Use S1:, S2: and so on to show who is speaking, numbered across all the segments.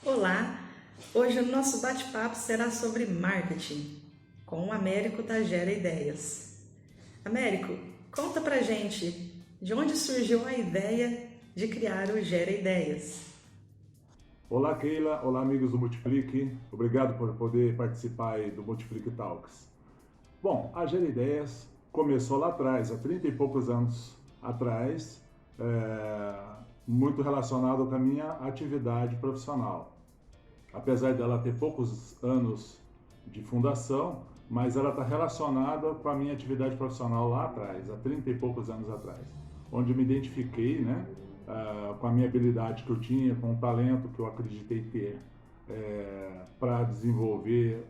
S1: Olá! Hoje o nosso bate-papo será sobre marketing, com o Américo da Gera Ideias. Américo, conta pra gente de onde surgiu a ideia de criar o Gera Ideias.
S2: Olá, Keila. Olá, amigos do Multiplique. Obrigado por poder participar aí do Multiplique Talks. Bom, a Gera Ideias começou lá atrás, há 30 e poucos anos atrás, muito relacionado com a minha atividade profissional. Apesar dela ter poucos anos de fundação, mas ela está relacionada com a minha atividade profissional lá atrás, há 30 e poucos anos atrás, onde me identifiquei, né, com a minha habilidade que eu tinha, com o talento que eu acreditei ter para desenvolver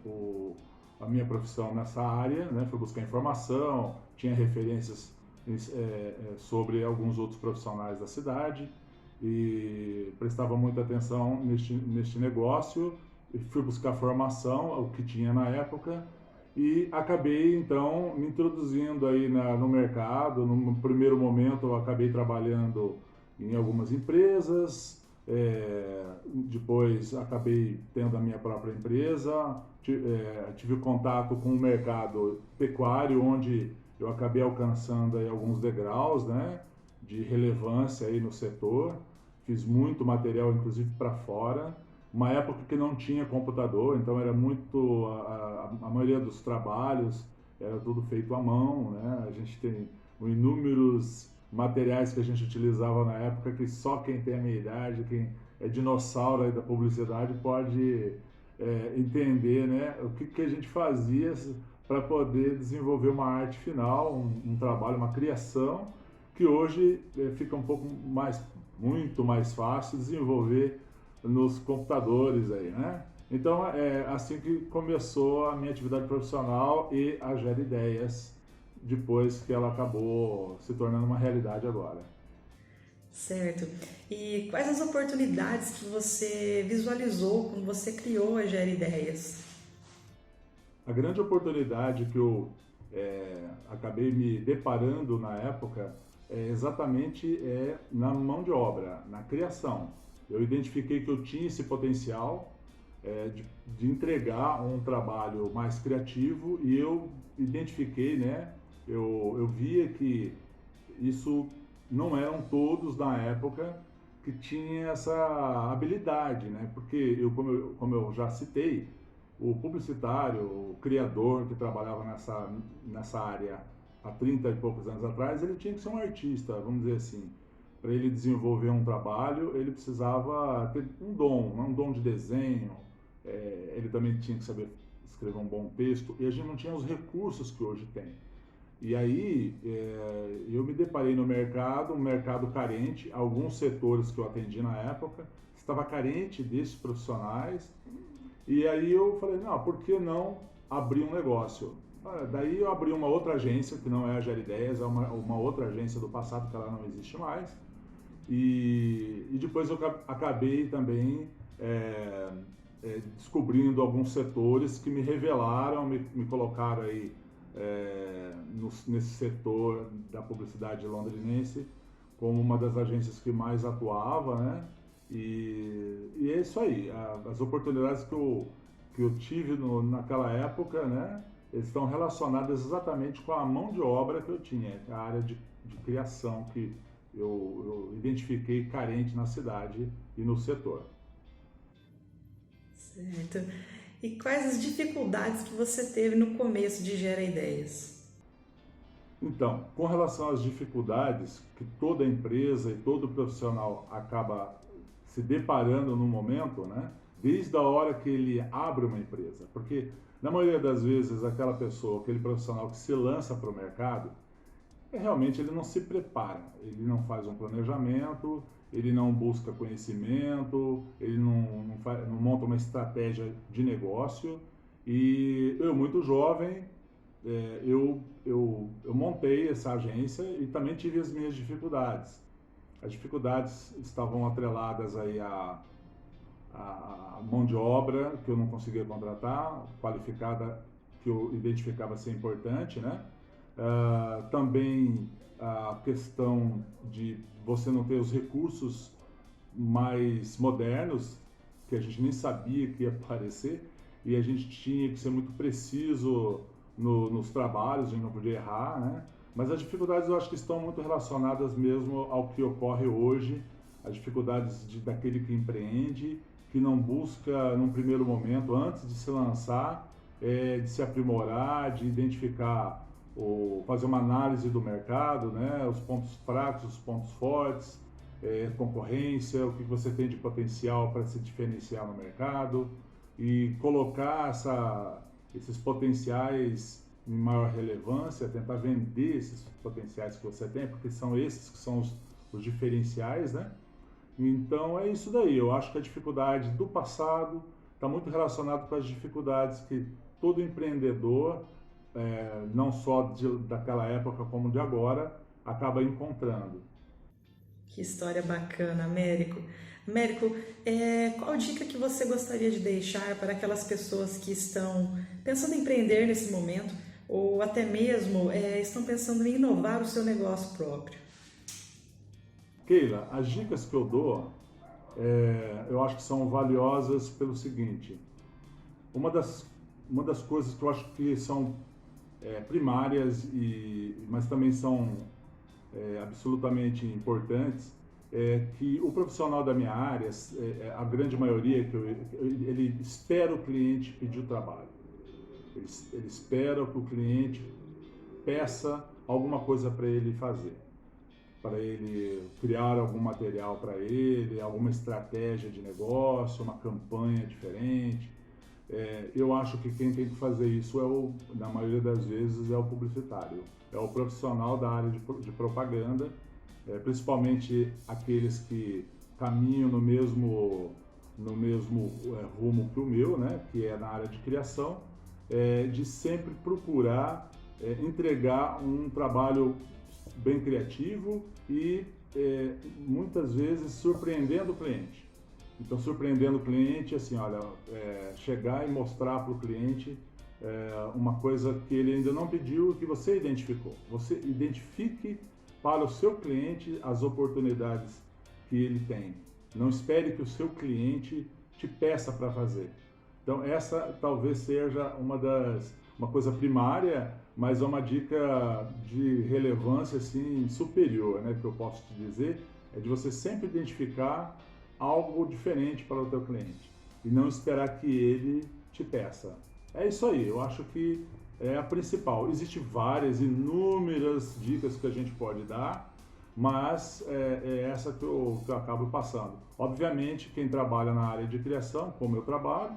S2: a minha profissão nessa área, né, fui buscar informação, tinha referências sobre alguns outros profissionais da cidade e prestava muita atenção neste negócio, e fui buscar formação, o que tinha na época, e acabei então me introduzindo aí no mercado. No primeiro momento eu acabei trabalhando em algumas empresas, depois acabei tendo a minha própria empresa, tive contato com o mercado pecuário, onde eu acabei alcançando aí alguns degraus, né, de relevância aí no setor. Fiz muito material, inclusive para fora. Uma época que não tinha computador, então era muito a maioria dos trabalhos era tudo feito à mão, né? A gente tem inúmeros materiais que a gente utilizava na época que só quem tem a minha idade, quem é dinossauro aí da publicidade pode entender, né? O que a gente fazia para poder desenvolver uma arte final, um trabalho, uma criação que hoje fica um pouco mais, muito mais fácil desenvolver nos computadores aí, né? Então é assim que começou a minha atividade profissional e a Gera Ideias, depois que ela acabou se tornando uma realidade agora.
S1: Certo. E quais as oportunidades que você visualizou quando você criou a Gera Ideias?
S2: A grande oportunidade que eu acabei me deparando na época é exatamente na mão de obra, na criação. Eu identifiquei que eu tinha esse potencial de entregar um trabalho mais criativo e eu identifiquei, né? Eu via que isso não eram todos na época que tinha essa habilidade, né? Porque como eu já citei, o publicitário, o criador que trabalhava nessa área há 30 e poucos anos atrás, ele tinha que ser um artista, vamos dizer assim. Para ele desenvolver um trabalho, ele precisava ter um dom, né? Um dom de desenho, ele também tinha que saber escrever um bom texto, e a gente não tinha os recursos que hoje tem. E aí eu me deparei no mercado, um mercado carente, alguns setores que eu atendi na época, estava carente desses profissionais, e aí eu falei, não, por que não abrir um negócio? Daí eu abri uma outra agência, que não é a Gera Ideias, é uma outra agência do passado, que ela não existe mais, e depois eu acabei também descobrindo alguns setores que me revelaram, me colocaram aí nesse setor da publicidade londrinense como uma das agências que mais atuava, né? E é isso aí, as oportunidades que eu tive naquela época, né? Estão relacionadas exatamente com a mão de obra que eu tinha, a área de criação que eu identifiquei carente na cidade e no setor.
S1: Certo. E quais as dificuldades que você teve no começo de Gera Ideias?
S2: Então, com relação às dificuldades que toda empresa e todo profissional acaba se deparando no momento, né? Desde a hora que ele abre uma empresa, porque na maioria das vezes aquela pessoa, aquele profissional que se lança para o mercado, realmente ele não se prepara, ele não faz um planejamento, ele não busca conhecimento, ele não monta uma estratégia de negócio. E eu, muito jovem, eu montei essa agência e também tive as minhas dificuldades. As dificuldades estavam atreladas aí à mão de obra que eu não conseguia contratar, qualificada, que eu identificava ser importante, né? Também a questão de você não ter os recursos mais modernos que a gente nem sabia que ia aparecer, e a gente tinha que ser muito preciso nos trabalhos, a gente não podia errar, né? Mas as dificuldades eu acho que estão muito relacionadas mesmo ao que ocorre hoje, as dificuldades daquele que empreende, que não busca, num primeiro momento, antes de se lançar, de se aprimorar, de identificar, fazer uma análise do mercado, né? Os pontos fracos, os pontos fortes, concorrência, o que você tem de potencial para se diferenciar no mercado e colocar esses potenciais em maior relevância, tentar vender esses potenciais que você tem, porque são esses que são os diferenciais, né? Então é isso daí, eu acho que a dificuldade do passado está muito relacionada com as dificuldades que todo empreendedor, não só daquela época como de agora, acaba encontrando.
S1: Que história bacana, Américo. Américo, qual dica que você gostaria de deixar para aquelas pessoas que estão pensando em empreender nesse momento ou até mesmo estão pensando em inovar o seu negócio próprio?
S2: Keila, as dicas que eu dou, eu acho que são valiosas pelo seguinte. Uma das coisas que eu acho que são primárias, mas também são absolutamente importantes, é que o profissional da minha área, a grande maioria, ele espera o cliente pedir o trabalho. Ele espera que o cliente peça alguma coisa para ele fazer, para ele criar algum material para ele, alguma estratégia de negócio, uma campanha diferente. Eu acho que quem tem que fazer isso, na maioria das vezes, é o publicitário, é o profissional da área de propaganda, principalmente aqueles que caminham no mesmo rumo que o meu, né, que é na área de criação, de sempre procurar entregar um trabalho bem criativo e muitas vezes surpreendendo o cliente. Então, surpreendendo o cliente, assim, olha, chegar e mostrar para o cliente uma coisa que ele ainda não pediu e que você identificou. Você identifique para o seu cliente as oportunidades que ele tem. Não espere que o seu cliente te peça para fazer. Então, essa talvez seja uma coisa primária, mas é uma dica de relevância assim, superior, né, que eu posso te dizer, é de você sempre identificar algo diferente para o teu cliente e não esperar que ele te peça. É isso aí, eu acho que é a principal. Existem inúmeras dicas que a gente pode dar, mas é essa que eu acabo passando. Obviamente, quem trabalha na área de criação, como eu trabalho,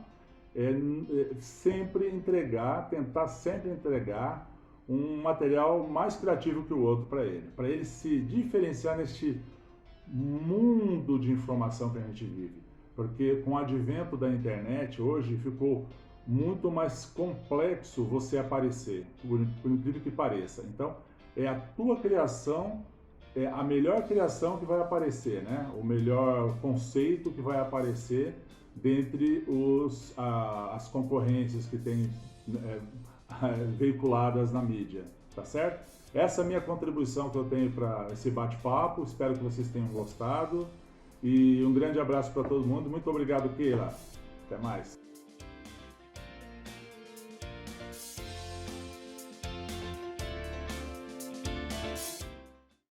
S2: tentar sempre entregar um material mais criativo que o outro para ele se diferenciar neste mundo de informação que a gente vive. Porque com o advento da internet, hoje ficou muito mais complexo você aparecer, por incrível que pareça. Então, é a tua criação, é a melhor criação que vai aparecer, né? O melhor conceito que vai aparecer dentre as concorrências que tem veiculadas na mídia, tá certo? Essa é a minha contribuição que eu tenho para esse bate-papo, espero que vocês tenham gostado e um grande abraço para todo mundo. Muito obrigado, Keila. Até mais.